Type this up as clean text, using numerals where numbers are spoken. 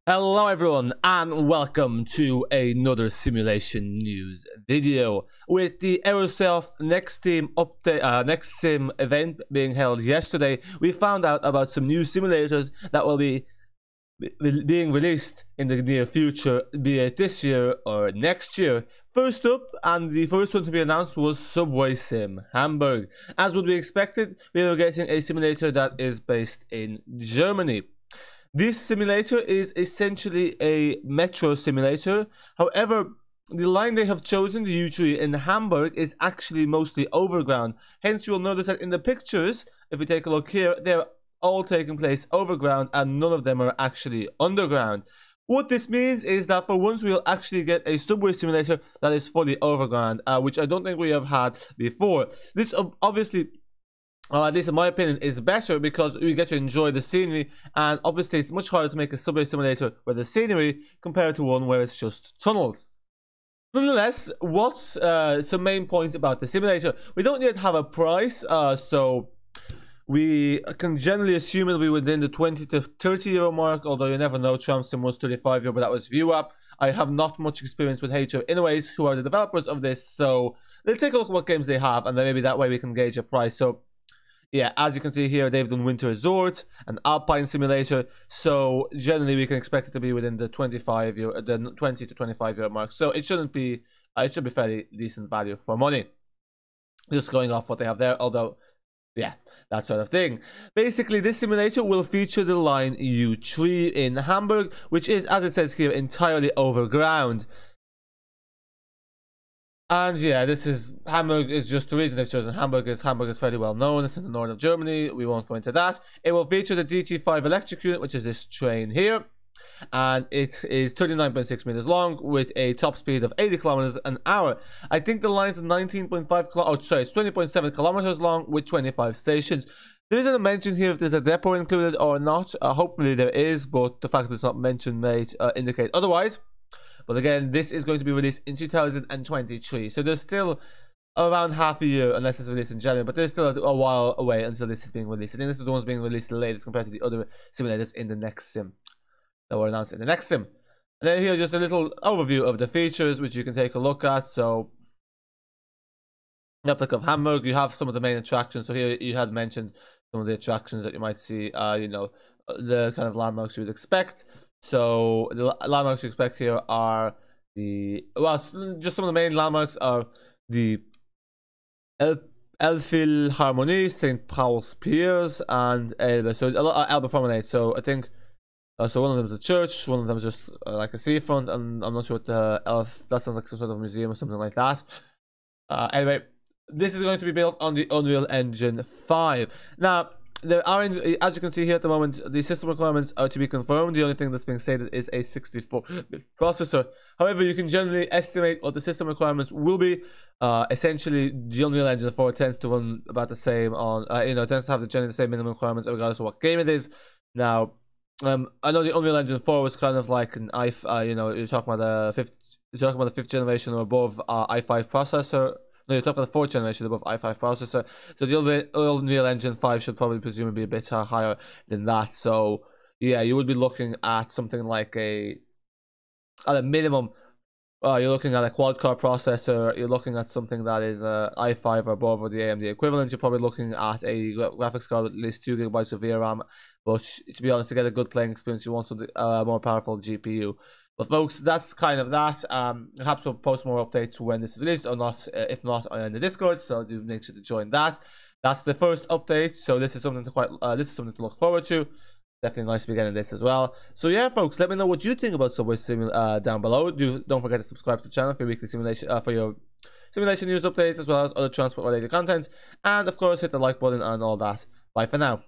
Hello everyone and welcome to another simulation news video. With the Aerosoft Next Sim update, Next Sim event being held yesterday, we found out about some new simulators that will be being released in the near future, be it this year or next year. First up, and the first one to be announced, was Subwaysim Hamburg. As would be expected, we are getting a simulator that is based in Germany. This simulator is essentially a metro simulator. However, the line they have chosen, the U3 in Hamburg, is actually mostly overground. Hence, you will notice that in the pictures, if we take a look here, they're all taking place overground and none of them are actually underground. What this means is that for once we'll actually get a subway simulator that is fully overground, which I don't think we have had before. This obviously, at least in my opinion, is better because we get to enjoy the scenery, and obviously it's much harder to make a subway simulator with the scenery compared to one where it's just tunnels. Nonetheless, what's some main points about the simulator? We don't yet have a price, so we can generally assume it'll be within the 20 to 30 euro mark, although you never know. Tramsim was 35 euro, but that was ViewApp. I have not much experience with HO anyways, who are the developers of this, so let's take a look at what games they have, and then maybe that way we can gauge a price. So yeah, as you can see here, they've done Winter Resort and Alpine Simulator, so generally we can expect it to be within the 20 to 25 euro mark. So it shouldn't be, it should be fairly decent value for money. Just going off what they have there, although, yeah, that sort of thing. Basically, this simulator will feature the line U3 in Hamburg, which is, as it says here, entirely overground. And yeah, this is Hamburg is just the reason they've chosen Hamburg is fairly well known. It's in the north of Germany. We won't go into that. It will feature the DT5 electric unit, which is this train here, and it is 39.6 meters long with a top speed of 80 kilometers an hour. I think the line's 19.5 kilometers. Oh, sorry, it's 20.7 kilometers long with 25 stations. There isn't a mention here if there's a depot included or not. Hopefully there is, but the fact that it's not mentioned may indicate otherwise. But again, this is going to be released in 2023. So there's still around half a year, unless it's released in January. But there's still a while away until this is being released. I think this is the one's being released the latest compared to the other simulators in the Next Sim that were announced in the Next Sim. And then here's just a little overview of the features, which you can take a look at. So, replica of Hamburg, you have some of the main attractions. So here you had mentioned some of the attractions that you might see, you know, the kind of landmarks you would expect. So the landmarks you expect here are just some of the main landmarks are the Elbphilharmonie, St. Paul's Piers, and Elbe. So Elbe Promenade. So I think so one of them is a church, one of them is just like a seafront, and I'm not sure what the that sounds like some sort of museum or something like that. Anyway, this is going to be built on the Unreal Engine 5. Now, there are, as you can see here at the moment, the system requirements are to be confirmed. The only thing that's being stated is a 64-bit processor. However, you can generally estimate what the system requirements will be. Essentially, the Unreal Engine 4 tends to run about the same on, tends to have generally the same minimum requirements regardless of what game it is. Now, I know the Unreal Engine 4 was kind of like an you're talking about the fifth generation or above i5 processor. No, you're talking about the 4th generation above i5 processor. So the Unreal Engine 5 should probably presumably be a bit higher than that. So yeah, you would be looking at something like at a minimum, you're looking at a quad-core processor. You're looking at something that is i5 or above, or the AMD equivalent. You're probably looking at a graphics card with at least 2 GB of VRAM. But to be honest, to get a good playing experience, you want something more powerful GPU. But folks, that's kind of that. Perhaps we'll post more updates when this is released or not. If not, in the Discord, so do make sure to join that. That's the first update. So this is something to look forward to. Definitely nice to be getting this as well. So yeah, folks, let me know what you think about Subway Sim down below. Don't forget to subscribe to the channel for your weekly simulation for your simulation news updates as well as other transport related content. And of course, hit the like button and all that. Bye for now.